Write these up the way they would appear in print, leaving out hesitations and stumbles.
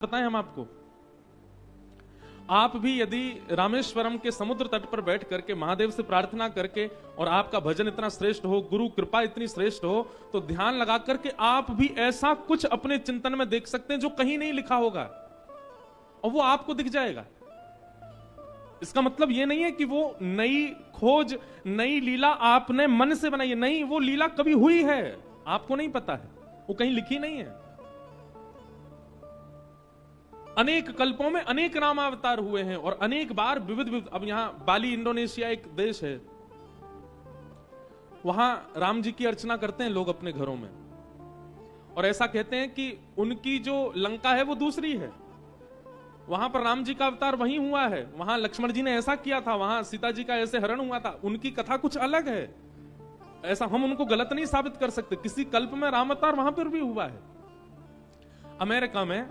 बताएं हम आपको। आप भी यदि रामेश्वरम के समुद्र तट पर बैठ करके महादेव से प्रार्थना करके और आपका भजन इतना श्रेष्ठ हो, गुरु कृपा इतनी श्रेष्ठ हो, तो ध्यान लगा करके आप भी ऐसा कुछ अपने चिंतन में देख सकते हैं जो कहीं नहीं लिखा होगा और वो आपको दिख जाएगा। इसका मतलब ये नहीं है कि वो नई खोज, नई लीला आपने मन से बनाई है। नहीं, वो लीला कभी हुई है, आपको नहीं पता है, वो कहीं लिखी नहीं है। अनेक कल्पों में अनेक रामावतार हुए हैं और अनेक बार विविध विविध। अब यहां बाली इंडोनेशिया एक देश है, वहां राम जी की अर्चना करते हैं लोग अपने घरों में और ऐसा कहते हैं कि उनकी जो लंका है वो दूसरी है, वहां पर राम जी का अवतार वहीं हुआ है, वहां लक्ष्मण जी ने ऐसा किया था, वहां सीता जी का ऐसे हरण हुआ था। उनकी कथा कुछ अलग है, ऐसा हम उनको गलत नहीं साबित कर सकते। किसी कल्प में राम अवतार वहां पर भी हुआ है। अमेरिका में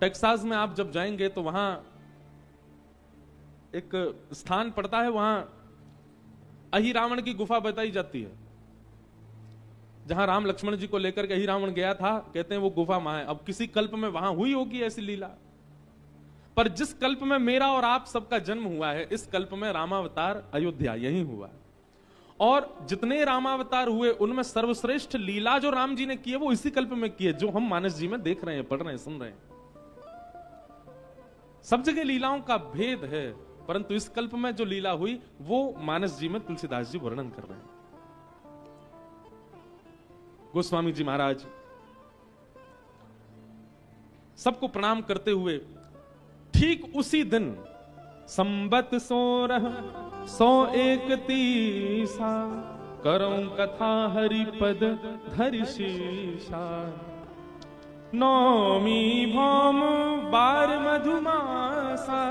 टेक्सास में आप जब जाएंगे तो वहां एक स्थान पड़ता है, वहां अहिरावण की गुफा बताई जाती है, जहां राम लक्ष्मण जी को लेकर के अहिरावण गया था। कहते हैं वो गुफा वहां है। अब किसी कल्प में वहां हुई होगी ऐसी लीला, पर जिस कल्प में मेरा और आप सबका जन्म हुआ है, इस कल्प में रामावतार अयोध्या यही हुआ। और जितने रामावतार हुए उनमें सर्वश्रेष्ठ लीला जो राम जी ने की है वो इसी कल्प में की है, जो हम मानस जी में देख रहे हैं, पढ़ रहे हैं, सुन रहे हैं। सब जगह लीलाओं का भेद है, परंतु इस कल्प में जो लीला हुई वो मानस जी में तुलसीदास जी वर्णन कर रहे हैं। गोस्वामी जी महाराज सबको प्रणाम करते हुए ठीक उसी दिन संबत 1631 करऊं कथा हरिपद धरि शीशा। नौमी भौम बार मधुमासा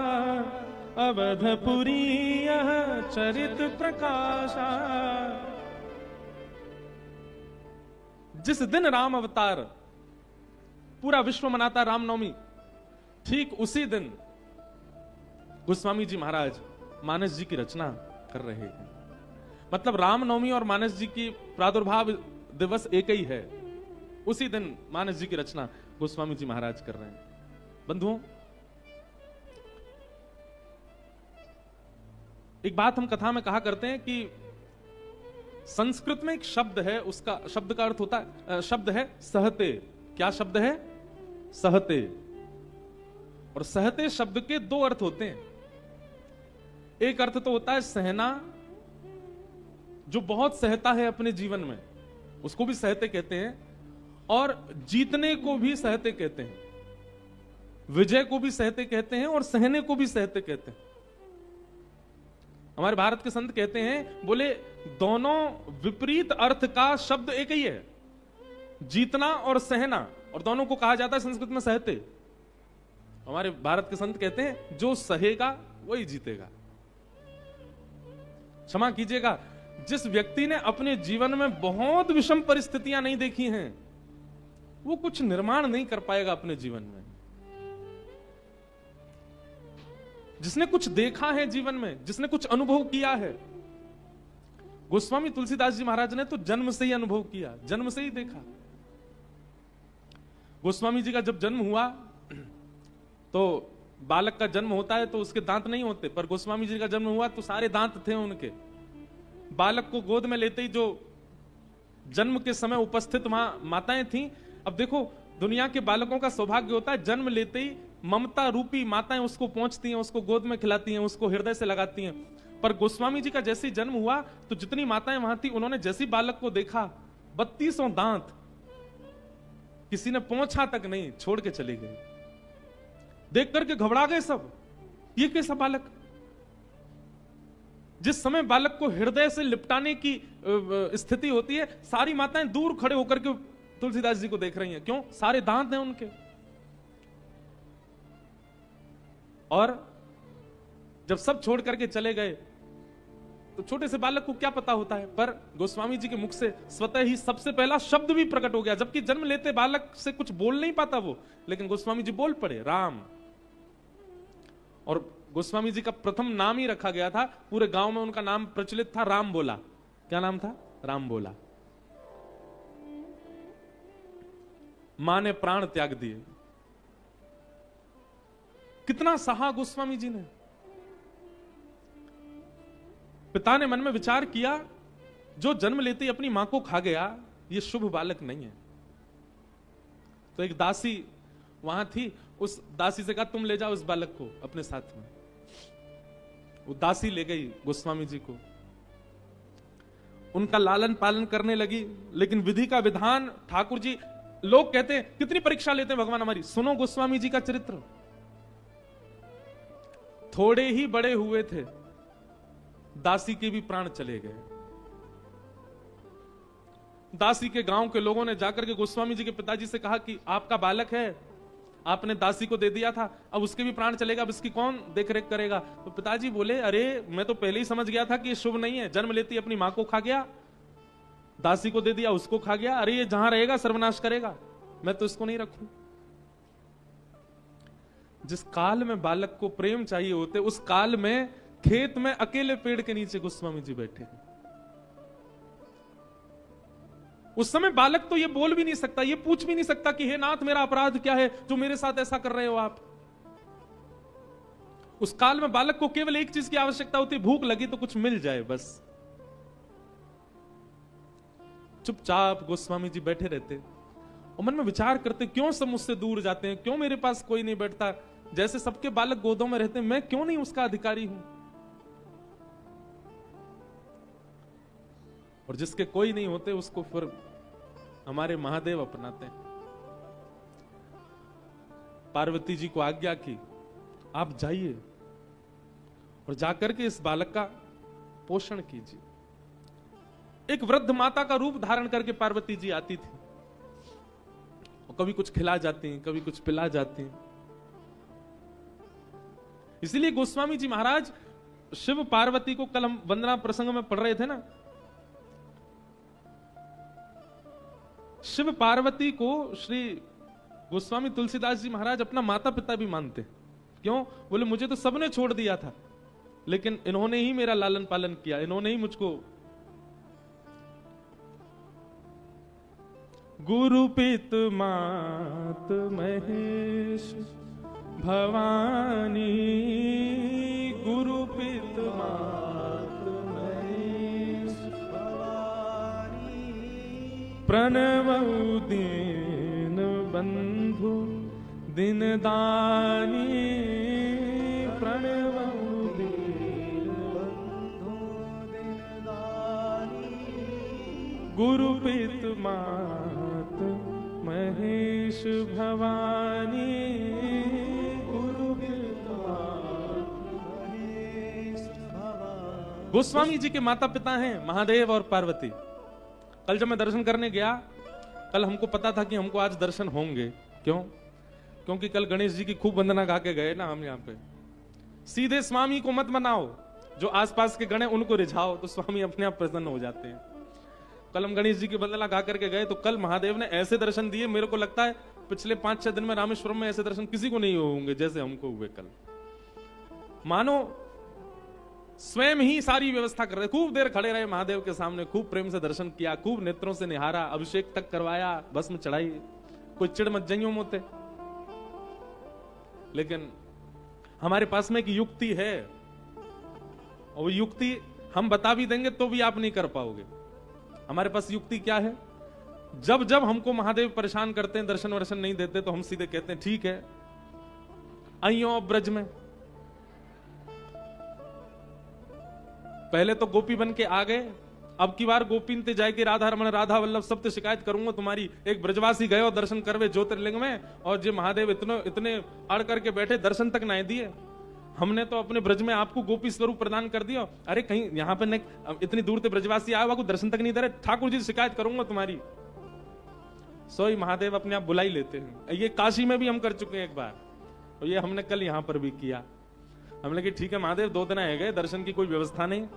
अवधपुरी यह चरित प्रकाशा। जिस दिन राम अवतार पूरा विश्व मनाता रामनवमी, ठीक उसी दिन गोस्वामी जी महाराज मानस जी की रचना कर रहे हैं। मतलब रामनवमी और मानस जी की प्रादुर्भाव दिवस एक ही है, उसी दिन मानस जी की रचना गोस्वामी जी महाराज कर रहे हैं। बंधुओं, एक बात हम कथा में कहा करते हैं कि संस्कृत में एक शब्द है, उसका शब्द का अर्थ होता है, शब्द है सहते। क्या शब्द है? सहते। और सहते शब्द के दो अर्थ होते हैं। एक अर्थ तो होता है सहना, जो बहुत सहता है अपने जीवन में, उसको भी सहते कहते हैं। और जीतने को भी सहते कहते हैं, विजय को भी सहते कहते हैं और सहने को भी सहते कहते हैं। हमारे भारत के संत कहते हैं, बोले दोनों विपरीत अर्थ का शब्द एक ही है, जीतना और सहना, और दोनों को कहा जाता है संस्कृत में सहते। हमारे भारत के संत कहते हैं जो सहेगा वही जीतेगा। क्षमा कीजिएगा, जिस व्यक्ति ने अपने जीवन में बहुत विषम परिस्थितियां नहीं देखी हैं, वो कुछ निर्माण नहीं कर पाएगा अपने जीवन में। जिसने कुछ देखा है जीवन में, जिसने कुछ अनुभव किया है, गोस्वामी तुलसीदास जी महाराज ने तो जन्म से ही अनुभव किया, जन्म से ही देखा। गोस्वामी जी का जब जन्म हुआ तो बालक का जन्म होता है तो उसके दांत नहीं होते, पर गोस्वामी जी का जन्म हुआ तो सारे दांत थे उनके। बालक को गोद में लेते ही जो जन्म के समय उपस्थित वहां माताएं थीं। अब देखो, दुनिया के बालकों का सौभाग्य होता है, जन्म लेते ही ममता रूपी माताएं उसको पहुंचती हैं, उसको गोद में खिलाती हैं, उसको हृदय से लगाती हैं। पर गोस्वामी जी का जैसे ही जन्म हुआ तो जितनी माताएं वहां थी, उन्होंने जैसे ही बालक को देखा, 32 दांत, किसी ने पहुंचा तक नहीं, छोड़ के चले गए। देख करके घबरा गए सब, ये कैसा बालक। जिस समय बालक को हृदय से लिपटाने की स्थिति होती है, सारी माताएं दूर खड़े होकर के तुलसीदास जी को देख रही हैं। क्यों? सारे दांत हैं उनके। और जब सब छोड़ करके चले गए तो छोटे से बालक को क्या पता होता है, पर गोस्वामी जी के मुख से स्वतः ही सबसे पहला शब्द भी प्रकट हो गया। जबकि जन्म लेते बालक से कुछ बोल नहीं पाता वो, लेकिन गोस्वामी जी बोल पड़े, राम। और गोस्वामी जी का प्रथम नाम ही रखा गया था, पूरे गांव में उनका नाम प्रचलित था, राम बोला। क्या नाम था? राम बोला। मां ने प्राण त्याग दिए। कितना सहा गोस्वामी जी ने। पिता ने मन में विचार किया, जो जन्म लेते ही अपनी मां को खा गया, ये शुभ बालक नहीं है। तो एक दासी वहां थी, उस दासी से कहा तुम ले जाओ इस बालक को अपने साथ में। वो दासी ले गई गोस्वामी जी को, उनका लालन पालन करने लगी। लेकिन विधि का विधान, ठाकुर जी, लोग कहते हैं कितनी परीक्षा लेते हैं भगवान हमारी। सुनो गोस्वामी जी का चरित्र। थोड़े ही बड़े हुए थे, दासी के भी प्राण चले गए। दासी के गांव के लोगों ने जाकर के गोस्वामी जी के पिताजी से कहा कि आपका बालक है, आपने दासी को दे दिया था, अब उसके भी प्राण चलेगा, अब इसकी कौन देखरेख करेगा। तो पिताजी बोले, अरे मैं तो पहले ही समझ गया था कि ये शुभ नहीं है। जन्म लेती अपनी मां को खा गया, दासी को दे दिया, उसको खा गया, अरे ये जहां रहेगा सर्वनाश करेगा, मैं तो इसको नहीं रखूं। जिस काल में बालक को प्रेम चाहिए होते, उस काल में खेत में अकेले पेड़ के नीचे गोस्वामी जी बैठे हैं। उस समय बालक तो ये बोल भी नहीं सकता, ये पूछ भी नहीं सकता कि हे नाथ मेरा अपराध क्या है जो मेरे साथ ऐसा कर रहे हो आप। उस काल में बालक को केवल एक चीज की आवश्यकता होती, भूख लगी तो कुछ मिल जाए बस। चुपचाप गोस्वामी जी बैठे रहते और मन में विचार करते, क्यों सब मुझसे दूर जाते हैं, क्यों मेरे पास कोई नहीं बैठता, जैसे सबके बालक गोदों में रहते हैं, मैं क्यों नहीं उसका अधिकारी हूं। और जिसके कोई नहीं होते उसको फिर हमारे महादेव अपनाते हैं। पार्वती जी को आज्ञा की, आप जाइए और जाकर के इस बालक का पोषण कीजिए। एक वृद्ध माता का रूप धारण करके पार्वती जी आती थी और कभी कुछ खिला जाती हैं, कभी कुछ पिला जाती हैं। इसीलिए गोस्वामी जी महाराज शिव पार्वती को, कल हम वंदना प्रसंग में पढ़ रहे थे ना, शिव पार्वती को श्री गोस्वामी तुलसीदास जी महाराज अपना माता पिता भी मानते। क्यों? बोले मुझे तो सबने छोड़ दिया था, लेकिन इन्होंने ही मेरा लालन पालन किया, इन्होंने ही मुझको। गुरु पित मात महेश भवानी, गुरु पित मात महेश भवानी, प्रणवउ दीन बंधु दिन दानी, प्रणवउ दीन बंधु दिन दानी, गुरु पित मात महेश भवानी, गुरु पित मात महेश भवानी। गोस्वामी जी के माता पिता हैं महादेव और पार्वती। कल जब मैं दर्शन करने गया, कल हमको पता था कि हमको आज दर्शन होंगे। क्यों? क्योंकि कल गणेश जी की खूब वंदना गा के गए ना हम यहाँ पे। सीधे स्वामी को मत मनाओ, जो आसपास के गण हैं उनको रिझाओ, तो स्वामी अपने आप प्रसन्न हो जाते हैं। कल हम गणेश जी की वंदना गा करके गए, तो कल महादेव ने ऐसे दर्शन दिए, मेरे को लगता है पिछले 5-6 दिन में रामेश्वरम में ऐसे दर्शन किसी को नहीं होंगे जैसे हमको हुए कल। मानो स्वयं ही सारी व्यवस्था कर रहे, खूब देर खड़े रहे महादेव के सामने, खूब प्रेम से दर्शन किया, खूब नेत्रों से निहारा, अभिषेक तक करवाया, भस्म चढ़ाई। कोई चिड़ मत जाइयो मोते। लेकिन हमारे पास में एक युक्ति है, और वो युक्ति हम बता भी देंगे तो भी आप नहीं कर पाओगे। हमारे पास युक्ति क्या है? जब जब हमको महादेव परेशान करते हैं, दर्शन वर्शन नहीं देते, तो हम सीधे कहते हैं ठीक है आइयो ब्रज में। पहले तो गोपी बन के आ गए, अब की बार गोपीन ते जाए कि राधा रमन राधा वल्लभ सब ते शिकायत करूंगा तुम्हारी। एक ब्रजवासी गए और दर्शन करवे ज्योतिर्लिंग में, और जो महादेव इतने अड़ करके बैठे, दर्शन तक नहीं दिए। हमने तो अपने ब्रज में आपको गोपी स्वरूप प्रदान कर दिया, अरे कहीं यहाँ पे इतनी दूर से ब्रजवासी आया हुआ, को दर्शन तक नहीं दे रहे, ठाकुर जी शिकायत करूंगा तुम्हारी। सोई महादेव अपने आप बुला ही लेते हैं। ये काशी में भी हम कर चुके हैं एक बार, और ये हमने कल यहां पर भी किया। हमने कहा ठीक है महादेव 2 दिन आए गए, दर्शन की कोई व्यवस्था नहीं,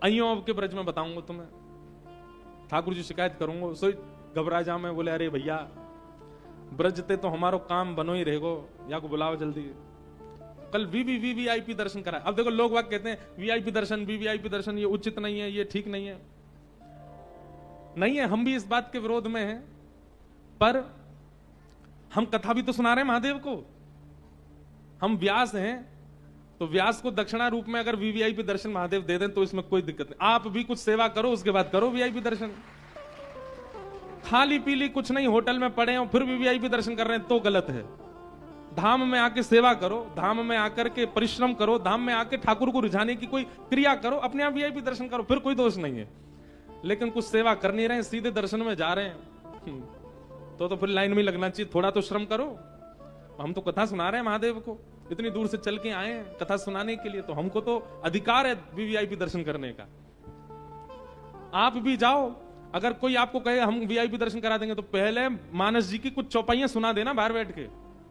आइयो अब के ब्रज में बताऊंगा तुम्हें, ठाकुर जी शिकायत करूंगा। सोई घबरा जा मैं, बोले अरे भैया ब्रजते तो हमारो काम बनो ही रहेगो, या को बुलाओ जल्दी। कल वीवीआईपी दर्शन करा। अब देखो लोग वाक कहते हैं वीआईपी दर्शन, वीवीआईपी दर्शन ये उचित नहीं है, ये ठीक नहीं है। नहीं है, हम भी इस बात के विरोध में हैं, पर हम कथा भी तो सुना रहे हैं महादेव को। हम व्यास हैं तो व्यास को दक्षिणा रूप में अगर वीवीआईपी दर्शन महादेव दे दें तो इसमें कोई दिक्कत नहीं। आप भी कुछ सेवा करो, उसके बाद करो वीआईपी दर्शन। खाली पीली कुछ नहीं, होटल में पड़े हो फिर भी वीआईपी दर्शन कर रहे हैं तो गलत है। धाम में आके सेवा करो, धाम में आकर के परिश्रम करो, धाम में आके ठाकुर को रिझाने की कोई क्रिया करो, अपने आप वीआईपी दर्शन करो, फिर कोई दोष नहीं है। लेकिन कुछ सेवा कर नहीं रहे, सीधे दर्शन में जा रहे हैं तो फिर लाइन में लगना चाहिए। थोड़ा तो श्रम करो। हम तो कथा सुना रहे हैं महादेव को, इतनी दूर से चल के आए हैं कथा सुनाने के लिए, तो हमको तो अधिकार है वीआईपी दर्शन करने का। आप भी जाओ, अगर कोई आपको कहे हम वीआईपी दर्शन करा देंगे तो पहले मानस जी की कुछ चौपाइयां सुना देना, बाहर बैठ के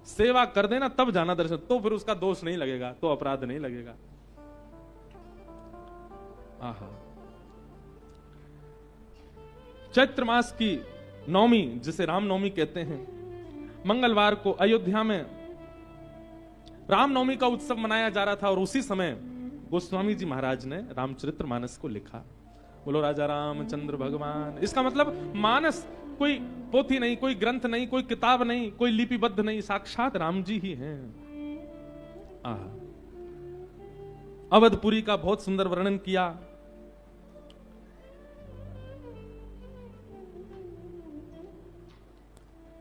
सेवा कर देना, तब जाना दर्शन, तो फिर उसका दोष नहीं लगेगा, तो अपराध नहीं लगेगा। आहा। चैत्र मास की नवमी, जिसे रामनवमी कहते हैं, मंगलवार को अयोध्या में रामनवमी का उत्सव मनाया जा रहा था और उसी समय गोस्वामी जी महाराज ने रामचरितमानस को लिखा। बोलो राजा रामचंद्र भगवान। इसका मतलब मानस कोई पोथी नहीं, कोई ग्रंथ नहीं, कोई किताब नहीं, कोई लिपिबद्ध नहीं, साक्षात राम जी ही हैं। अवधपुरी का बहुत सुंदर वर्णन किया।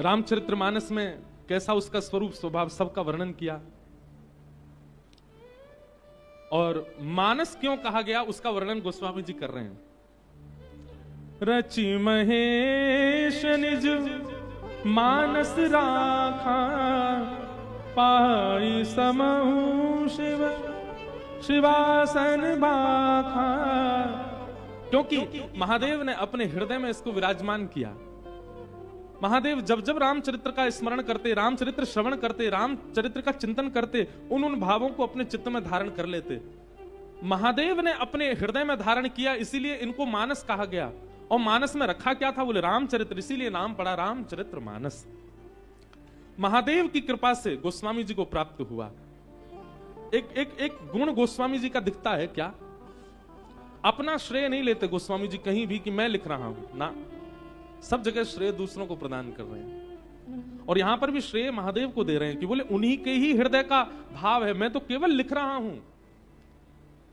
रामचरितमानस में कैसा उसका स्वरूप स्वभाव सबका वर्णन किया। और मानस क्यों कहा गया उसका वर्णन गोस्वामी जी कर रहे हैं। रचि महेश निज मानस राखा, पाई समहु शिव शिवासन बाखा। क्योंकि महादेव ने अपने हृदय में इसको विराजमान किया। महादेव जब जब रामचरित्र का स्मरण करते, रामचरित्र श्रवण करते, रामचरित्र का चिंतन करते, उन भावों को अपने चित्त में धारण कर लेते। महादेव ने अपने हृदय में धारण किया, इसीलिए इनको मानस कहा गया। और मानस में रखा क्या था? बोले रामचरित्र, इसीलिए नाम पड़ा रामचरितमानस। महादेव की कृपा से गोस्वामी जी को प्राप्त हुआ। एक गुण गोस्वामी जी का दिखता है क्या? अपना श्रेय नहीं लेते गोस्वामी जी कहीं भी कि मैं लिख रहा हूं ना, सब जगह श्रेय दूसरों को प्रदान कर रहे हैं। और यहां पर भी श्रेय महादेव को दे रहे हैं कि बोले उन्हीं के ही हृदय का भाव है, मैं तो केवल लिख रहा हूं।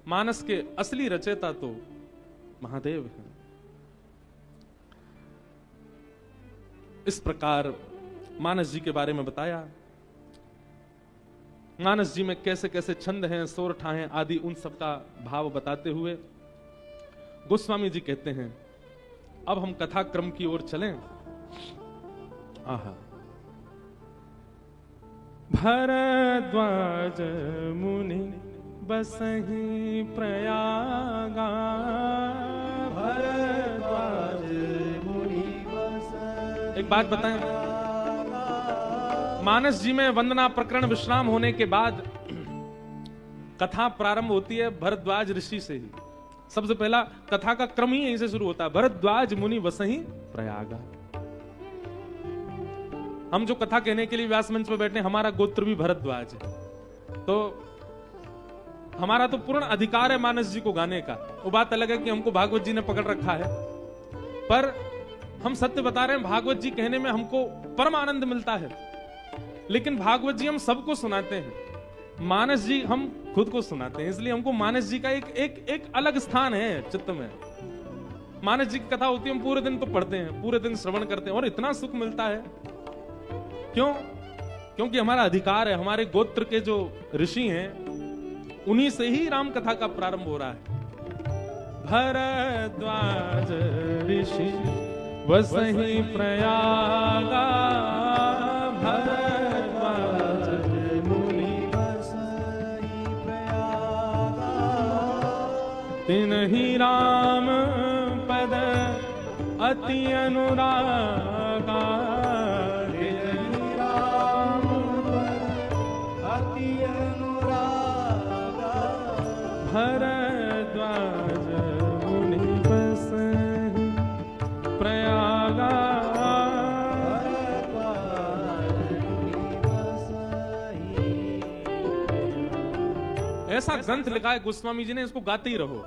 मानस के असली रचयिता तो महादेव हैं। इस प्रकार मानस जी के बारे में बताया। मानस जी में कैसे कैसे छंद हैं, सोरठा हैं आदि, उन सब का भाव बताते हुए गोस्वामी जी कहते हैं अब हम कथा क्रम की ओर चलें। आहा। भरद्वाज मुनि बसहि प्रयागा, भरद्वाज मुनि बसहि। एक बात बताएं, मानस जी में वंदना प्रकरण विश्राम होने के बाद कथा प्रारंभ होती है भरद्वाज ऋषि से ही। सबसे पहला कथा का क्रम ही यहीं से शुरू होता है, भरद्वाज मुनि बसहि प्रयागा। हम जो कथा कहने के लिए व्यास मंच पर बैठे, हमारा गोत्र भी भरद्वाज है, तो हमारा तो पूर्ण अधिकार है मानस जी को गाने का। वो बात अलग है कि हमको भागवत जी ने पकड़ रखा है, पर हम सत्य बता रहे हैं, भागवत जी कहने में हमको परम आनंद मिलता है। लेकिन भागवत जी हम सबको सुनाते हैं, मानस जी हम खुद को सुनाते हैं, इसलिए हमको मानस जी का एक अलग स्थान है चित्त में। मानस जी की कथा होती है, हम पूरे दिन तो पढ़ते हैं, पूरे दिन श्रवण करते हैं और इतना सुख मिलता है। क्यों? क्योंकि हमारा अधिकार है, हमारे गोत्र के जो ऋषि हैं उन्हीं से ही राम कथा का प्रारंभ हो रहा है। भरद्वाज ऋषि बसहि प्रयागा, भरद्वाज मुनि बसहि प्रयागा। तिन्हि राम पद अति अनुरागा, तिन्हि राम पद अति अनुरागा। भरद्वाज मुनि बसहि प्रयागा, ऐसा ग्रंथ लिखा है गोस्वामी जी ने, इसको गाते ही रहो।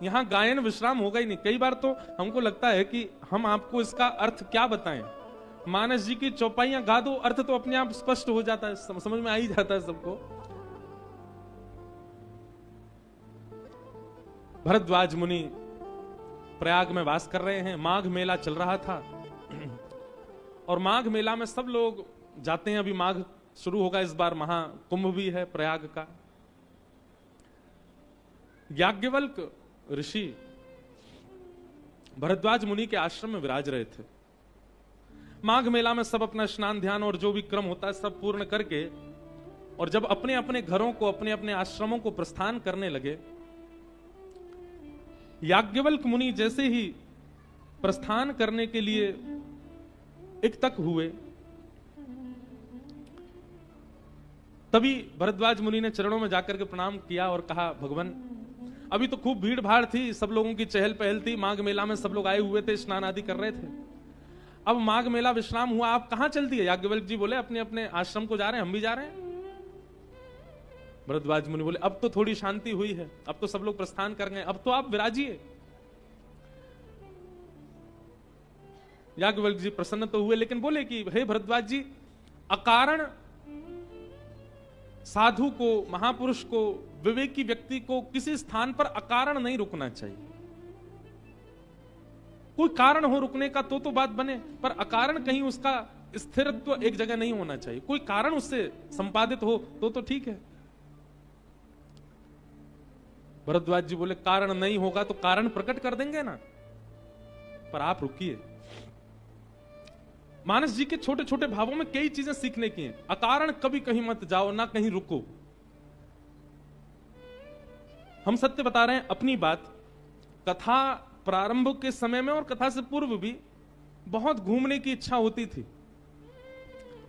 यहां गायन विश्राम होगा ही नहीं। कई बार तो हमको लगता है कि हम आपको इसका अर्थ क्या बताएं, मानस जी की चौपाइयां गा दो, अर्थ तो अपने आप स्पष्ट हो जाता है, समझ में आ ही जाता है सबको। भरद्वाज मुनि प्रयाग में वास कर रहे हैं, माघ मेला चल रहा था और माघ मेला में सब लोग जाते हैं। अभी माघ शुरू होगा, इस बार महाकुंभ भी है प्रयाग का। याज्ञवल्क ऋषि भरद्वाज मुनि के आश्रम में विराज रहे थे। माघ मेला में सब अपना स्नान ध्यान और जो भी क्रम होता है सब पूर्ण करके, और जब अपने अपने घरों को, अपने अपने आश्रमों को प्रस्थान करने लगे, याज्ञवल्क मुनि जैसे ही प्रस्थान करने के लिए एक तक हुए, तभी भरद्वाज मुनि ने चरणों में जाकर के प्रणाम किया और कहा, भगवान अभी तो खूब भीड़ भाड़ थी, सब लोगों की चहल पहल थी, माघ मेला में सब लोग आए हुए थे, स्नान आदि कर रहे थे। अब माघ मेला विश्राम हुआ, आप कहां चल दिए? याज्ञवल्क जी बोले, अपने अपने आश्रम को जा रहे हैं, हम भी जा रहे हैं। भरद्वाज मुनि बोले, अब तो थोड़ी शांति हुई है, अब तो सब लोग प्रस्थान कर गए, अब तो आप विराजिए। याज्ञवल्क जी प्रसन्न तो हुए, लेकिन बोले कि हे भरद्वाज जी, अकारण साधु को, महापुरुष को, विवेकी व्यक्ति को किसी स्थान पर अकारण नहीं रुकना चाहिए। कोई कारण हो रुकने का तो बात बने, पर अकारण कहीं उसका स्थिरत्व एक जगह नहीं होना चाहिए। कोई कारण उससे संपादित हो तो ठीक है। भरद्वाज जी बोले, कारण नहीं होगा तो कारण प्रकट कर देंगे ना, पर आप रुकिए। मानस जी के छोटे छोटे भावों में कई चीजें सीखने की हैं। अकारण कभी कहीं मत जाओ, ना कहीं रुको। हम सत्य बता रहे हैं अपनी बात। कथा प्रारंभ के समय में और कथा से पूर्व भी बहुत घूमने की इच्छा होती थी।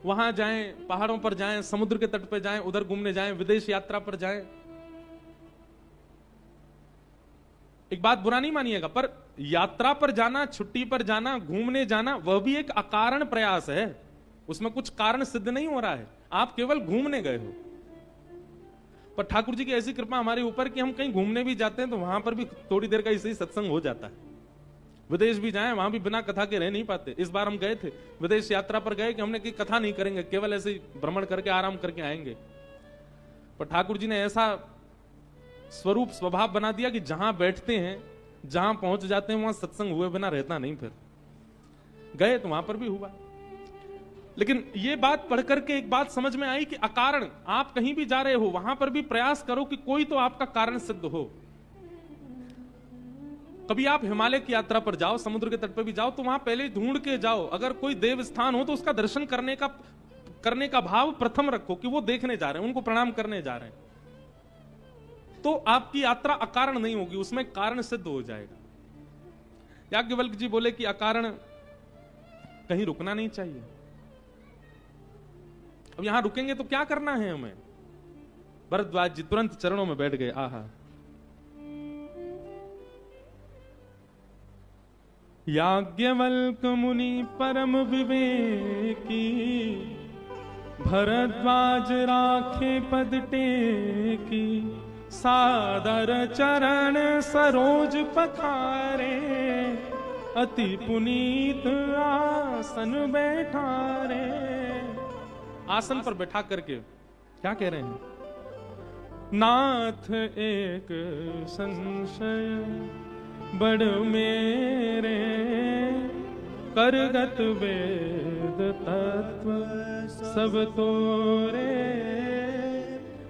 वहां जाएं, पहाड़ों पर जाएं, समुद्र के तट पर जाएं, उधर घूमने जाएं, विदेश यात्रा पर जाएं। एक बात बुरा नहीं मानिएगा, पर यात्रा पर जाना, छुट्टी पर जाना, घूमने जाना, वह भी एक अकारण प्रयास है। उसमें कुछ कारण सिद्ध नहीं हो रहा है, आप केवल घूमने गए हो। पर ठाकुर जी की ऐसी कृपा हमारे ऊपर कि हम कहीं घूमने भी जाते हैं तो वहां पर भी थोड़ी देर का ऐसे ही सत्संग हो जाता है। विदेश भी जाएं, वहां भी बिना कथा के रह नहीं पाते। इस बार हम गए थे, विदेश यात्रा पर गए कि हमने की कथा नहीं करेंगे, केवल ऐसे ही भ्रमण करके आराम करके आएंगे। पर ठाकुर जी ने ऐसा स्वरूप स्वभाव बना दिया कि जहां बैठते हैं, जहां पहुंच जाते हैं, वहां सत्संग हुए बिना रहता नहीं। फिर गए तो वहां पर भी हुआ। लेकिन ये बात पढ़ करके एक बात समझ में आई कि अकारण आप कहीं भी जा रहे हो, वहां पर भी प्रयास करो कि कोई तो आपका कारण सिद्ध हो। कभी आप हिमालय की यात्रा पर जाओ, समुद्र के तट पर भी जाओ, तो वहां पहले ढूंढ के जाओ। अगर कोई देव स्थान हो तो उसका दर्शन करने का भाव प्रथम रखो कि वो देखने जा रहे हैं, उनको प्रणाम करने जा रहे हैं। तो आपकी यात्रा अकारण नहीं होगी, उसमें कारण सिद्ध हो जाएगा। याज्ञवल्क जी बोले कि अकारण कहीं रुकना नहीं चाहिए। अब यहां रुकेंगे तो क्या करना है हमें? भरद्वाज जी तुरंत चरणों में बैठ गए। आहा, याज्ञवल्क मुनि परम विवेकी, भरद्वाज राखे पद टेकी, सादर चरण सरोज पखारे, अति पुनीत आसन बैठारे। आसन पर बैठा करके क्या कह रहे हैं? नाथ एक संशय बड़ मेरे, करगत वेद तत्व सब तोरे,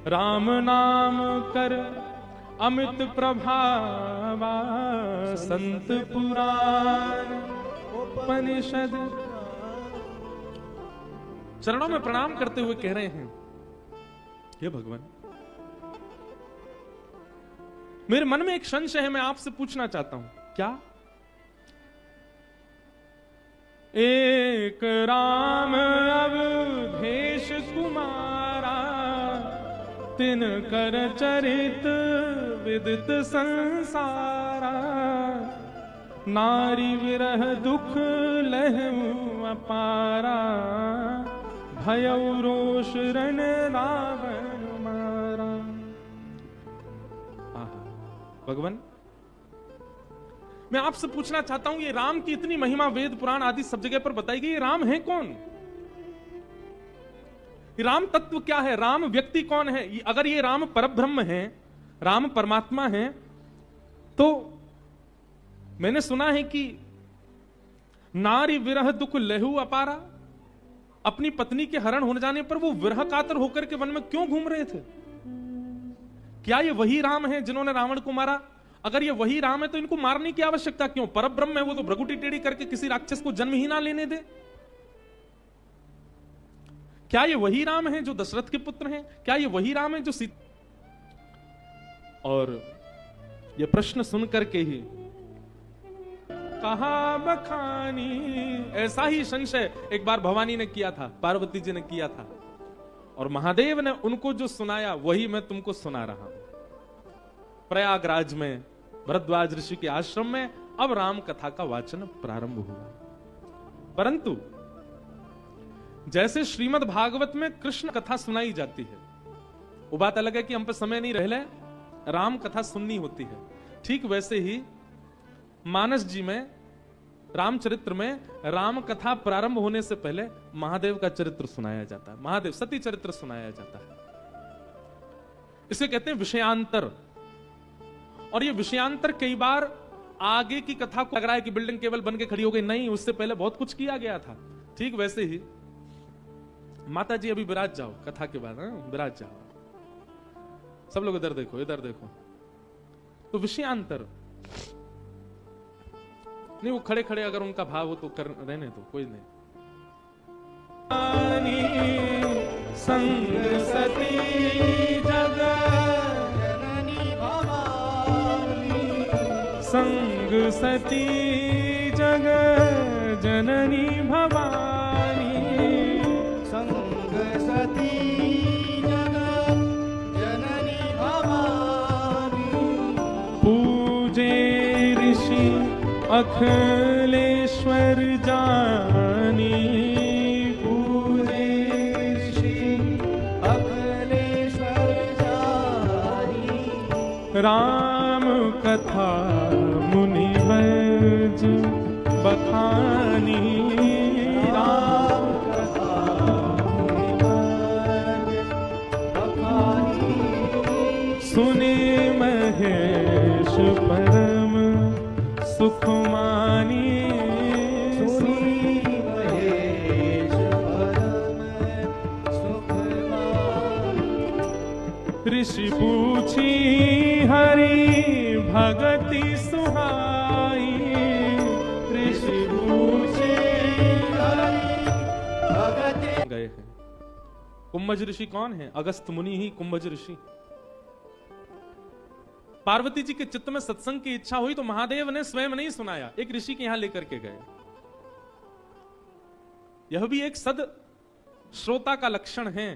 राम नाम कर अमित प्रभावा, संत पुराण उपनिषद। चरणों में प्रणाम करते हुए कह रहे हैं, हे भगवान, मेरे मन में एक संशय है, मैं आपसे पूछना चाहता हूं। क्या? एक राम अवधेश कुमारा, तिन कर चरित विदित संसारा, नारी विरह दुख लहु अपारा, भयउ रोष रण रावण मारा। भगवान, मैं आपसे पूछना चाहता हूं, ये राम की इतनी महिमा वेद पुराण आदि सब जगह पर बताई गई, ये राम है कौन? राम तत्व क्या है? राम व्यक्ति कौन है? अगर ये राम परब्रह्म है, राम परमात्मा है, तो मैंने सुना है कि नारी विरह दुख लेहु अपारा, अपनी पत्नी के हरण हो जाने पर वो विरह कातर होकर के वन में क्यों घूम रहे थे? क्या ये वही राम है जिन्होंने रावण को मारा? अगर ये वही राम है तो इनको मारने की आवश्यकता क्यों? परब्रह्म है वो, तो भ्रगुटी टेढ़ी करके किसी राक्षस को जन्म ही ना लेने दे। क्या ये वही राम है जो दशरथ के पुत्र हैं? क्या ये वही राम है जो और ये प्रश्न सुन करके ही कहा बखानी, ऐसा ही संशय एक बार भवानी ने किया था, पार्वती जी ने किया था, और महादेव ने उनको जो सुनाया वही मैं तुमको सुना रहा हूं। प्रयागराज में भरद्वाज ऋषि के आश्रम में अब राम कथा का वाचन प्रारंभ हुआ। परंतु जैसे श्रीमद् भागवत में कृष्ण कथा सुनाई जाती है, वो बात अलग है कि हम पे समय नहीं रह ले, राम कथा सुननी होती है, ठीक वैसे ही मानस जी में, रामचरित्र में राम कथा प्रारंभ होने से पहले महादेव का चरित्र सुनाया जाता है, महादेव सती चरित्र सुनाया जाता है। इसे कहते हैं विषयांतर। और ये विषयांतर कई बार आगे की कथा को लग रहा है कि बिल्डिंग केवल बन के खड़ी हो गई, नहीं, उससे पहले बहुत कुछ किया गया था। ठीक वैसे ही माता जी अभी विराज जाओ, कथा के बाद विराज जाओ, सब लोग इधर देखो, इधर देखो। तो विषयांतर नहीं, वो खड़े खड़े अगर उनका भाव हो तो कर रहने दो, कोई नहीं। संग सती जग जननी भवानी, संग सती जग जननी भवानी, संग सती जग जननी भवानी, पूजे ऋषि अखिलेश्वर जानी, पूजे ऋषि अखिलेश्वर जानी, राम कथा मुनि वज बखानी, राम कथा मुनि वज बखानी, सुने महेश परम सुख मानी, सुनी महेश परम सुख मानी, ऋषि पूछी हरि भगति सुहाई, ऋषि पूछी हरि भगति। गए हैं। कुंभज ऋषि कौन है? अगस्त मुनि ही कुंभज ऋषि। पार्वती जी के चित्त में सत्संग की इच्छा हुई तो महादेव ने स्वयं नहीं सुनाया, एक ऋषि के यहां लेकर के गए। यह भी एक सद श्रोता का लक्षण है।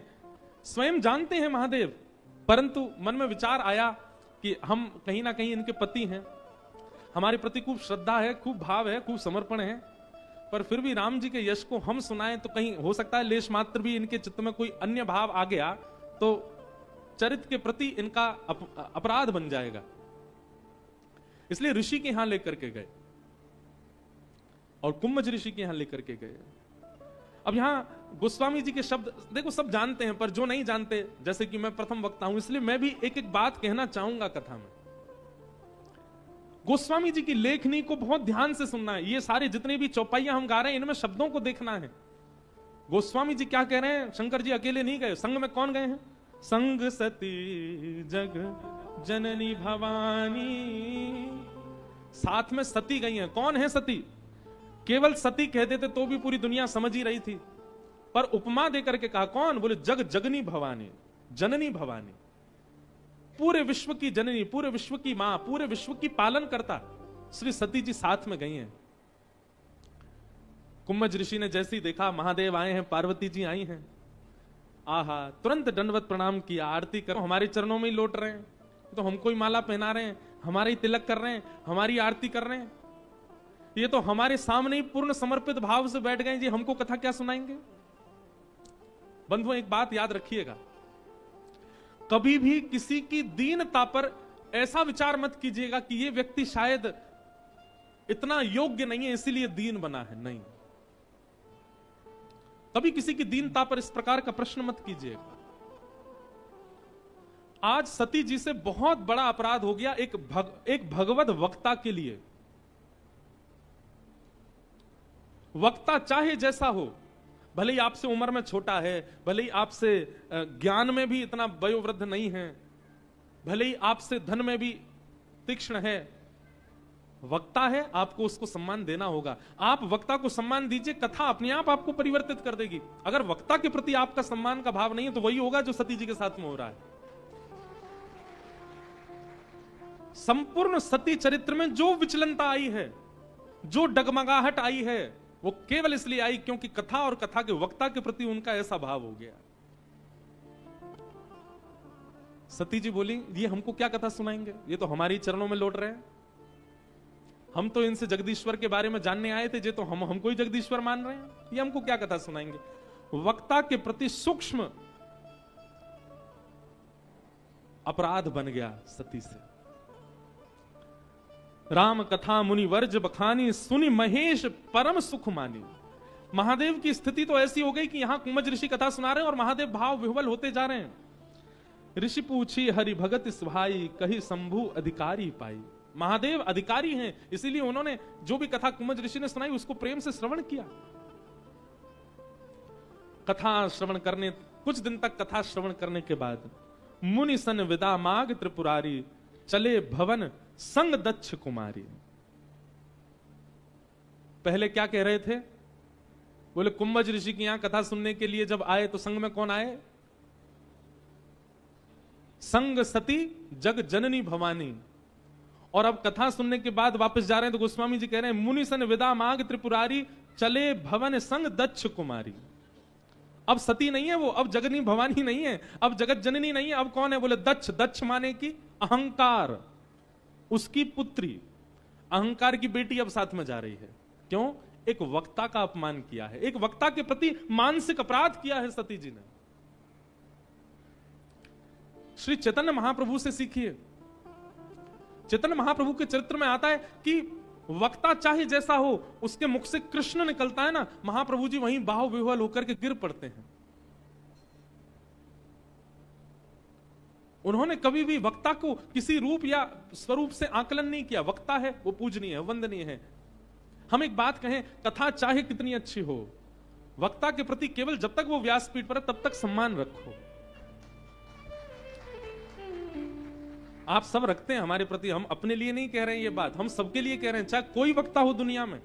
स्वयं जानते हैं महादेव, परंतु मन में विचार आया कि हम कहीं ना कहीं इनके पति हैं, हमारे प्रति खूब श्रद्धा है, खूब भाव है, खूब समर्पण है, पर फिर भी राम जी के यश को हम सुनाएं तो कहीं हो सकता है लेश मात्र भी इनके चित्त में कोई अन्य भाव आ गया तो चरित्र के प्रति इनका अपराध बन जाएगा। इसलिए ऋषि के यहां लेकर के गए और कुंभज ऋषि के यहां लेकर के गए। अब यहां गोस्वामी जी के शब्द देखो, सब जानते हैं, पर जो नहीं जानते, जैसे कि मैं प्रथम वक्ता हूं, इसलिए मैं भी एक एक बात कहना चाहूंगा कथा में। गोस्वामी जी की लेखनी को बहुत ध्यान से सुनना है। ये सारे जितने भी चौपाइयां हम गा रहे हैं, इनमें शब्दों को देखना है। गोस्वामी जी क्या कह रहे हैं? शंकर जी अकेले नहीं गए, संग में कौन गए हैं? संग सती जग जननी भवानी, साथ में सती गई हैं। कौन है सती? केवल सती कह देते तो भी पूरी दुनिया समझ ही रही थी, पर उपमा देकर के कहा कौन? बोले जग जगनी भवानी, जननी भवानी, पूरे विश्व की जननी, पूरे विश्व की मां, पूरे विश्व की पालन करता श्री सती जी साथ में गई हैं। कुंभज ऋषि ने जैसे ही देखा महादेव आए हैं, पार्वती जी आई हैं, आहा, तुरंत दंडवत प्रणाम किया, आरती करो, हमारे चरणों में ही लौट रहे हैं, तो हमको ही माला पहना रहे हैं, हमारे ही तिलक कर रहे हैं, हमारी आरती कर रहे हैं, ये तो हमारे सामने ही पूर्ण समर्पित भाव से बैठ गए जी, हमको कथा क्या सुनाएंगे? बंधुओं, एक बात याद रखिएगा, कभी भी किसी की दीनता पर ऐसा विचार मत कीजिएगा कि ये व्यक्ति शायद इतना योग्य नहीं है इसीलिए दीन बना है, नहीं। कभी किसी की दीनता पर इस प्रकार का प्रश्न मत कीजिएगा। आज सती जी से बहुत बड़ा अपराध हो गया एक भगवत वक्ता के लिए। वक्ता चाहे जैसा हो, भले ही आपसे उम्र में छोटा है, भले ही आपसे ज्ञान में भी इतना वयोवृद्ध नहीं है, भले ही आपसे धन में भी तीक्ष्ण है, वक्ता है, आपको उसको सम्मान देना होगा। आप वक्ता को सम्मान दीजिए, कथा अपने आप आपको परिवर्तित कर देगी। अगर वक्ता के प्रति आपका सम्मान का भाव नहीं है तो वही होगा जो सती जी के साथ में हो रहा है। संपूर्ण सती चरित्र में जो विचलनता आई है, जो डगमगाहट आई है, वो केवल इसलिए आई क्योंकि कथा और कथा के वक्ता के प्रति उनका ऐसा भाव हो गया। सती जी बोली, ये हमको क्या कथा सुनाएंगे, ये तो हमारी चरणों में लौट रहे हैं, हम तो इनसे जगदीश्वर के बारे में जानने आए थे, ये तो हमको ही जगदीश्वर मान रहे हैं, ये हमको क्या कथा सुनाएंगे। वक्ता के प्रति सूक्ष्म अपराध बन गया सती से। राम कथा मुनि वर्ज बखानी, सुनी महेश परम सुख मानी। महादेव की स्थिति तो ऐसी हो गई कि यहां कुंभज ऋषि कथा सुना रहे हैं और महादेव भाव विह्वल होते जा रहे हैं। ऋषि पूछी हरि भगत सुहाई, कही शंभु अधिकारी पाई। महादेव अधिकारी हैं, इसीलिए उन्होंने जो भी कथा कुंभज ऋषि ने सुनाई उसको प्रेम से श्रवण किया। कथा श्रवण करने, कुछ दिन तक कथा श्रवण करने के बाद मुनि सन विदा माग त्रिपुरारी, चले भवन संग दक्ष कुमारी। पहले क्या कह रहे थे, बोले कुंभज ऋषि की यहां कथा सुनने के लिए जब आए तो संग में कौन आए, संग सती जग जननी भवानी। और अब कथा सुनने के बाद वापस जा रहे हैं तो गोस्वामी जी कह रहे हैं मुनि सन विदा माग त्रिपुरारी, चले भवन संग दक्ष कुमारी। अब सती नहीं है वो, अब जगनी भवानी नहीं है, अब जगत जननी नहीं है, अब कौन है, बोले दक्ष। दक्ष माने की अहंकार, उसकी पुत्री, अहंकार की बेटी अब साथ में जा रही है। क्यों, एक वक्ता का अपमान किया है, एक वक्ता के प्रति मानसिक अपराध किया है सती जी ने। श्री चैतन्य महाप्रभु से सीखिए। चैतन्य महाप्रभु के चरित्र में आता है कि वक्ता चाहे जैसा हो, उसके मुख से कृष्ण निकलता है ना, महाप्रभु जी वहीं भाव विह्वल होकर के गिर पड़ते हैं। उन्होंने कभी भी वक्ता को किसी रूप या स्वरूप से आकलन नहीं किया। वक्ता है वो पूजनीय है, वंदनीय है। हम एक बात कहें, कथा चाहे कितनी अच्छी हो, वक्ता के प्रति केवल जब तक वो व्यासपीठ पर है तब तक सम्मान रखो। आप सब रखते हैं हमारे प्रति, हम अपने लिए नहीं कह रहे हैं ये बात, हम सबके लिए कह रहे हैं, चाहे कोई वक्ता हो दुनिया में।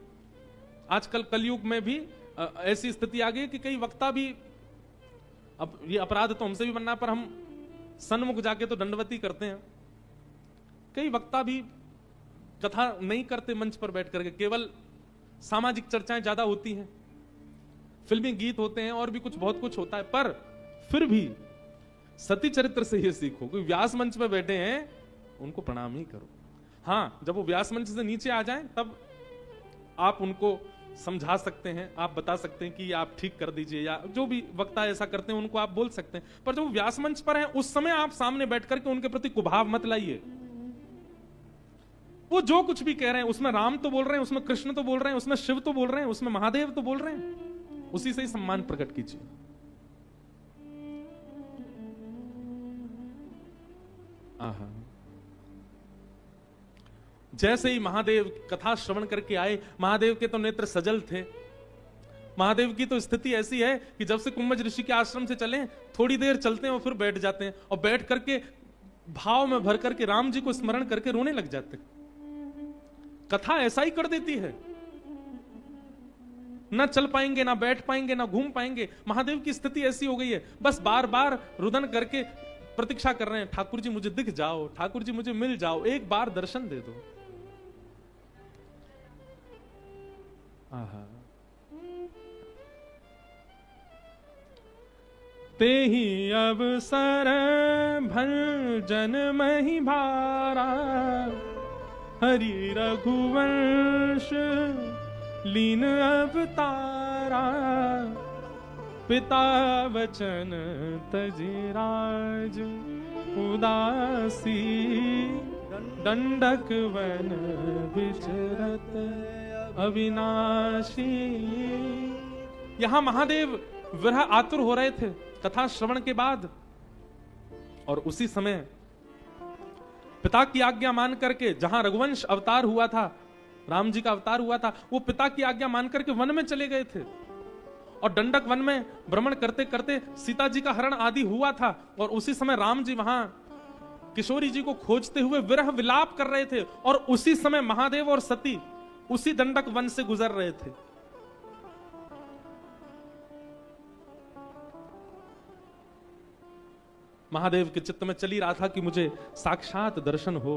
आजकल कलयुग में भी ऐसी स्थिति आ गई कि कई वक्ता भी, अब ये अपराध तो हमसे भी बनना, पर हम सन्मुख जाके तो दंडवती करते हैं। कई वक्ता भी कथा नहीं करते मंच पर बैठ करके, केवल सामाजिक चर्चाएं ज्यादा होती हैं, फिल्मी गीत होते हैं और भी कुछ बहुत कुछ होता है। पर फिर भी सती चरित्र से ये सीखो कि व्यास मंच पे बैठे हैं उनको प्रणाम ही करो। हाँ, जब वो व्यास मंच से नीचे आ जाएं तब आप उनको समझा सकते हैं, आप बता सकते हैं कि आप ठीक कर दीजिए, या जो भी वक्ता ऐसा करते हैं उनको आप बोल सकते हैं। पर जब वो व्यास मंच पर हैं उस समय आप सामने बैठ करके उनके प्रति कुभाव मत लाइए। वो जो कुछ भी कह रहे हैं उसमें राम तो बोल रहे हैं, उसमें कृष्ण तो बोल रहे हैं, उसमें शिव तो बोल रहे हैं, उसमें महादेव तो बोल रहे हैं, उसी से ही सम्मान प्रकट कीजिए। आहा, जैसे ही महादेव कथा श्रवण करके आए, महादेव के तो नेत्र सजल थे। महादेव की तो स्थिति ऐसी है कि जब से कुंभज ऋषि के आश्रम से चले, थोड़ी देर चलते हैं और फिर बैठ जाते हैं, और बैठ करके भाव में भर करके राम जी को स्मरण करके रोने लग जाते हैं। कथा ऐसा ही कर देती है, ना चल पाएंगे, ना बैठ पाएंगे, ना घूम पाएंगे। महादेव की स्थिति ऐसी हो गई है, बस बार बार रुदन करके प्रतीक्षा कर रहे हैं, ठाकुर जी मुझे दिख जाओ, ठाकुर जी मुझे मिल जाओ, एक बार दर्शन दे दो। आहा, ते ही अवसर भंजन मही भारा, हरि रघुवंश लीन अवतारा, पिता वचन तजि राज उदासी दंडक वन विचरत अविनाशी। यहां महादेव विरह आतुर हो रहे थे कथा श्रवण के बाद, और उसी समय पिता की आज्ञा मान करके, जहां रघुवंश अवतार हुआ था, राम जी का अवतार हुआ था, वो पिता की आज्ञा मान करके वन में चले गए थे, और दंडक वन में भ्रमण करते करते सीता जी का हरण आदि हुआ था, और उसी समय राम जी वहां किशोरी जी को खोजते हुए विरह विलाप कर रहे थे, और उसी समय महादेव और सती उसी दंडक वन से गुजर रहे थे। महादेव के चित्त में चली रहा था कि मुझे साक्षात दर्शन हो,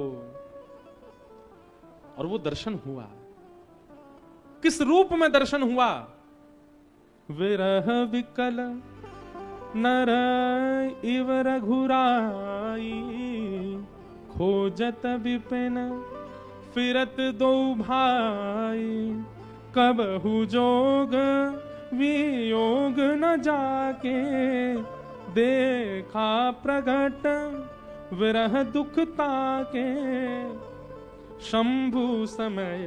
और वो दर्शन हुआ। किस रूप में दर्शन हुआ? विरह विकल नर इव रघुराई, खोजत विपिन फिरत दो भाई, कबहु जोग वियोग न जाके, देखा प्रगट विरह दुख ताके, शंभु समय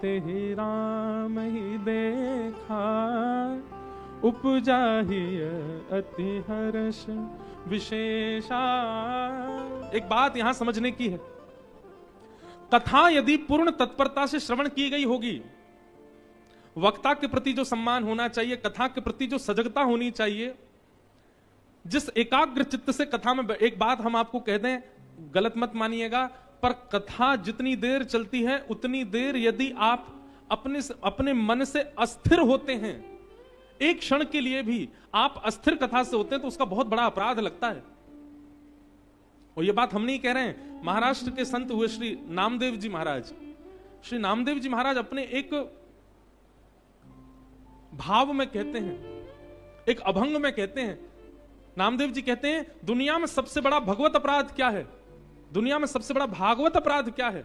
तेहि राम ही देखा, उपजा ही अति हर्ष विशेषा। एक बात यहां समझने की है, कथा यदि पूर्ण तत्परता से श्रवण की गई होगी, वक्ता के प्रति जो सम्मान होना चाहिए, कथा के प्रति जो सजगता होनी चाहिए, जिस एकाग्र चित्त से कथा में, एक बात हम आपको कह दें, गलत मत मानिएगा, पर कथा जितनी देर चलती है उतनी देर यदि आप अपने मन से अस्थिर होते हैं, एक क्षण के लिए भी आप अस्थिर कथा से होते हैं, तो उसका बहुत बड़ा अपराध लगता है। और ये बात हम नहीं कह रहे हैं, महाराष्ट्र के संत हुए श्री नामदेव जी महाराज, श्री नामदेव जी महाराज अपने एक भाव में कहते हैं, एक अभंग में कहते हैं, नामदेव जी कहते हैं, दुनिया में सबसे बड़ा भगवत अपराध क्या है? दुनिया में सबसे बड़ा भागवत अपराध क्या है?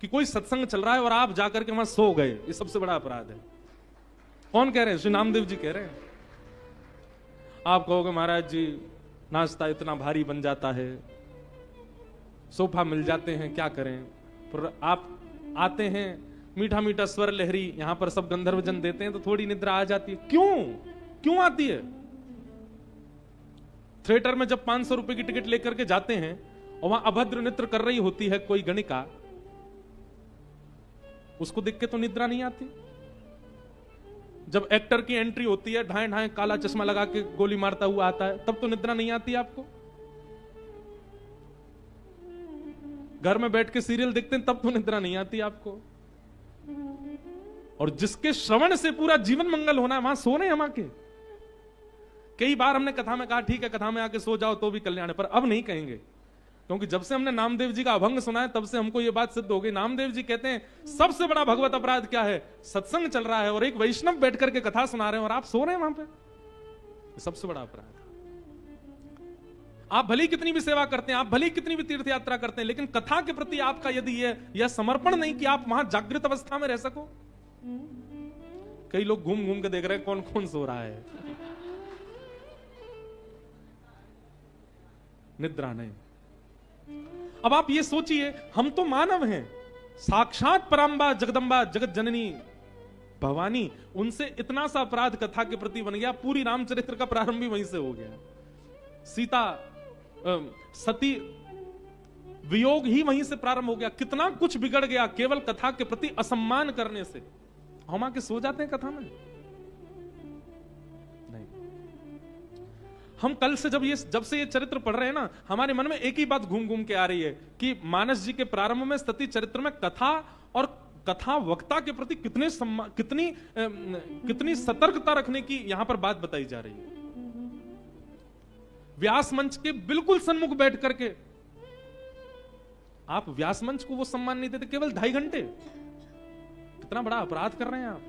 कि कोई सत्संग चल रहा है और आप जाकर के वहां सो गए, ये सबसे बड़ा अपराध है। कौन कह रहे हैं? श्री नामदेव जी कह रहे हैं। आप कहोगे महाराज जी नाश्ता इतना भारी बन जाता है, सोफा मिल जाते हैं, क्या करें? पर आप आते हैं, मीठा मीठा स्वर लहरी, यहां पर सब गंधर्व जन देते हैं, तो थोड़ी निद्रा आ जाती है। क्यों आती है? थिएटर में जब 500 रुपए की टिकट लेकर के जाते हैं और वहां अभद्र नृत्य कर रही होती है कोई गणिका, उसको देख के तो निद्रा नहीं आती। जब एक्टर की एंट्री होती है, ढाए ढाए काला चश्मा लगा के गोली मारता हुआ आता है, तब तो निद्रा नहीं आती आपको। घर में बैठ के सीरियल देखते हैं, तब तो निद्रा नहीं आती आपको। और जिसके श्रवण से पूरा जीवन मंगल होना है, वहां सोने हम आके। कई बार हमने कथा में कहा ठीक है कथा में आके सो जाओ तो भी कल्याण है, पर अब नहीं कहेंगे, क्योंकि जब से हमने नामदेव जी का अभंग सुना है तब से हमको यह बात सिद्ध हो गई। नामदेव जी कहते हैं सबसे बड़ा भगवत अपराध क्या है? सत्संग चल रहा है और एक वैष्णव बैठ करके कथा सुना रहे हैं और आप सो रहे हैं वहां पे, सबसे बड़ा अपराध। आप भली कितनी भी सेवा करते हैं, आप भली कितनी भी तीर्थ यात्रा करते हैं, लेकिन कथा के प्रति आपका यदि यह समर्पण नहीं कि आप वहां जागृत अवस्था में रह सको। कई लोग घूम घूम के देख रहे हैं कौन कौन सो रहा है, निद्रा नहीं। अब आप ये सोचिए, हम तो मानव हैं, साक्षात पराम्बा जगदम्बा जगत जननी भवानी, उनसे इतना सा अपराध कथा के प्रति बन गया। पूरी रामचरित्र का प्रारंभ भी वहीं से हो गया। सीता सती वियोग ही वहीं से प्रारंभ हो गया। कितना कुछ बिगड़ गया केवल कथा के प्रति असम्मान करने से। हम आके सो जाते हैं कथा में? नहीं। हम कल से जब से ये चरित्र पढ़ रहे हैं ना, हमारे मन में एक ही बात घूम घूम के आ रही है कि मानस जी के प्रारंभ में सती चरित्र में कथा और कथा वक्ता के प्रति कितनी सतर्कता रखने की यहां पर बात बताई जा रही है। व्यास मंच के बिल्कुल सन्मुख बैठ करके आप व्यास मंच को वो सम्मान नहीं देते, केवल 2.5 घंटे। कितना बड़ा अपराध कर रहे हैं आप।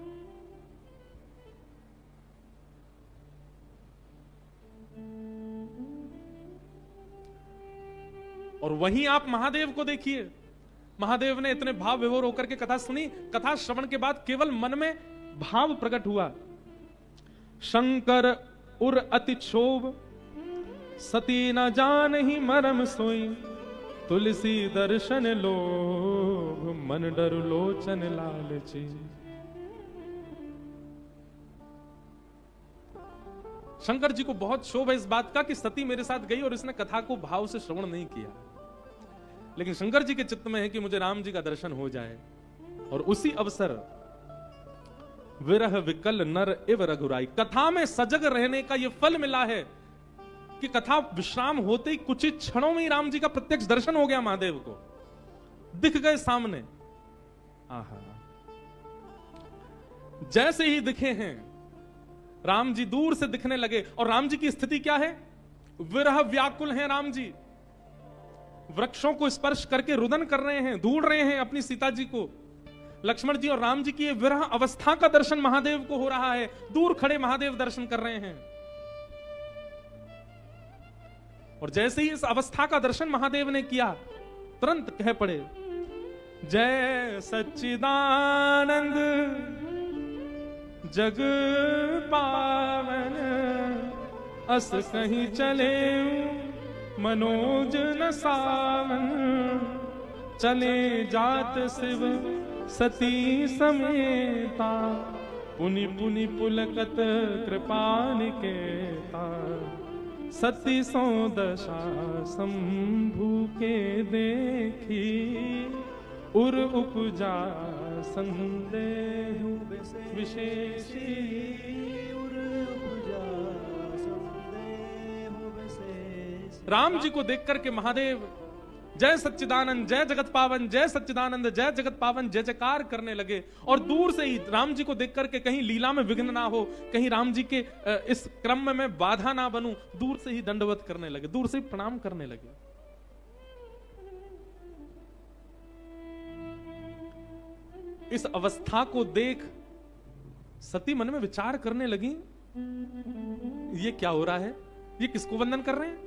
और वहीं आप महादेव को देखिए, महादेव ने इतने भाव विभोर होकर के कथा सुनी। कथा श्रवण के बाद केवल मन में भाव प्रकट हुआ। शंकर उर अति क्षोभ, सती न जान ही मरम सोई, तुलसी दर्शन लोभ मन डर लोचन लालची। शंकर जी को बहुत क्षोभ है इस बात का कि सती मेरे साथ गई और इसने कथा को भाव से श्रवण नहीं किया, लेकिन शंकर जी के चित्त में है कि मुझे राम जी का दर्शन हो जाए। और उसी अवसर विरह विकल नर इव रघुराई, कथा में सजग रहने का यह फल मिला है कि कथा विश्राम होते ही कुछ ही क्षणों में ही राम जी का प्रत्यक्ष दर्शन हो गया, महादेव को दिख गए सामने। आहा, जैसे ही दिखे हैं राम जी दूर से दिखने लगे। और राम जी की स्थिति क्या है? विरह व्याकुल हैं राम जी, वृक्षों को स्पर्श करके रुदन कर रहे हैं, ढूंढ रहे हैं अपनी सीता जी को। लक्ष्मण जी और राम जी की ये विरह अवस्था का दर्शन महादेव को हो रहा है, दूर खड़े महादेव दर्शन कर रहे हैं। और जैसे ही इस अवस्था का दर्शन महादेव ने किया, तुरंत कह पड़े, जय सच्चिदानंद जग पावन, अस कहीं चले मनोज न सावन, चले जात शिव सती समेता, पुनि पुनि पुलकत कृपा निकेता, सती सो दशा शंभु के देखी, उर उपजा संदेह विशेषी, उर उपजा संदेह विशेषी। राम जी को देख करके महादेव जय सच्चिदानंद जय जगत पावन, जय सच्चिदानंद जय जगत पावन जय जयकार करने लगे। और दूर से ही राम जी को देख करके कहीं लीला में विघ्न ना हो, कहीं राम जी के इस क्रम में बाधा ना बनूं, दूर से ही दंडवत करने लगे, दूर से ही प्रणाम करने लगे। इस अवस्था को देख सती मन में विचार करने लगी, ये क्या हो रहा है? ये किसको वंदन कर रहे हैं?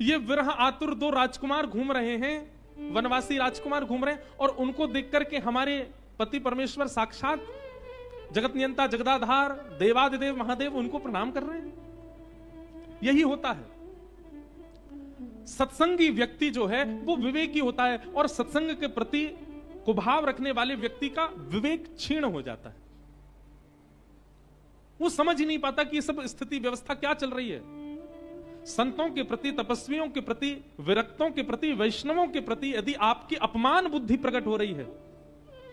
ये विरह आतुर दो राजकुमार घूम रहे हैं, वनवासी राजकुमार घूम रहे हैं, और उनको देख करके हमारे पति परमेश्वर साक्षात जगत नियंता जगदाधार देवादिदेव महादेव उनको प्रणाम कर रहे हैं। यही होता है, सत्संगी व्यक्ति जो है वो विवेकी होता है, और सत्संग के प्रति कुभाव रखने वाले व्यक्ति का विवेक क्षीण हो जाता है। वो समझ ही नहीं पाता कि ये सब स्थिति व्यवस्था क्या चल रही है। संतों के प्रति, तपस्वियों के प्रति, विरक्तों के प्रति, वैष्णवों के प्रति यदि आपकी अपमान बुद्धि प्रकट हो रही है,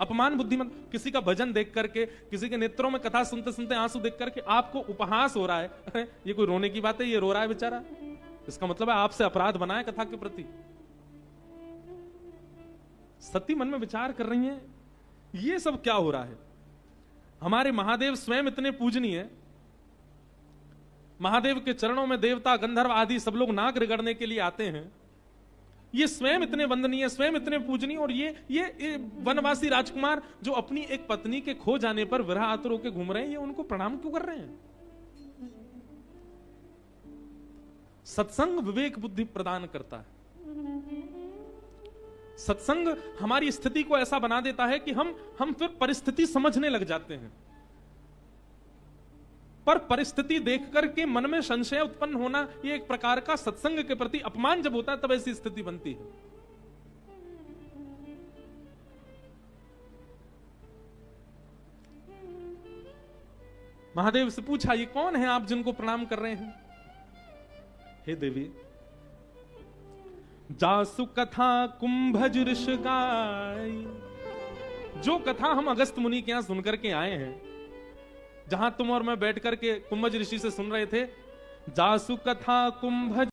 अपमान बुद्धि मत, किसी का भजन देख करके, किसी के नेत्रों में कथा सुनते सुनते आंसू देख करके आपको उपहास हो रहा है, अरे ये कोई रोने की बात है, ये रो रहा है बेचारा, इसका मतलब है आपसे अपराध बना है कथा के प्रति। सती मन में विचार कर रही हैं, ये सब क्या हो रहा है? हमारे महादेव स्वयं इतने पूजनीय है, महादेव के चरणों में देवता गंधर्व आदि सब लोग नाक रगड़ने के लिए आते हैं, ये स्वयं इतने वंदनीय, स्वयं इतने पूजनीय, और ये वनवासी राजकुमार जो अपनी एक पत्नी के खो जाने पर विरह आतुर होकर घूम रहे हैं, ये उनको प्रणाम क्यों कर रहे हैं? सत्संग विवेक बुद्धि प्रदान करता है। सत्संग हमारी स्थिति को ऐसा बना देता है कि हम फिर परिस्थिति समझने लग जाते हैं, पर परिस्थिति देख करके मन में संशय उत्पन्न होना, ये एक प्रकार का सत्संग के प्रति अपमान जब होता है तब ऐसी स्थिति बनती है। महादेव से पूछा, ये कौन है आप जिनको प्रणाम कर रहे हैं? हे देवी, जासु कथा कुंभज ऋष गाई, जो कथा हम अगस्त मुनि के यहां सुनकर के आए हैं, जहां तुम और मैं बैठ करके कुंभज ऋषि से सुन रहे थे, जासु कथा कुंभज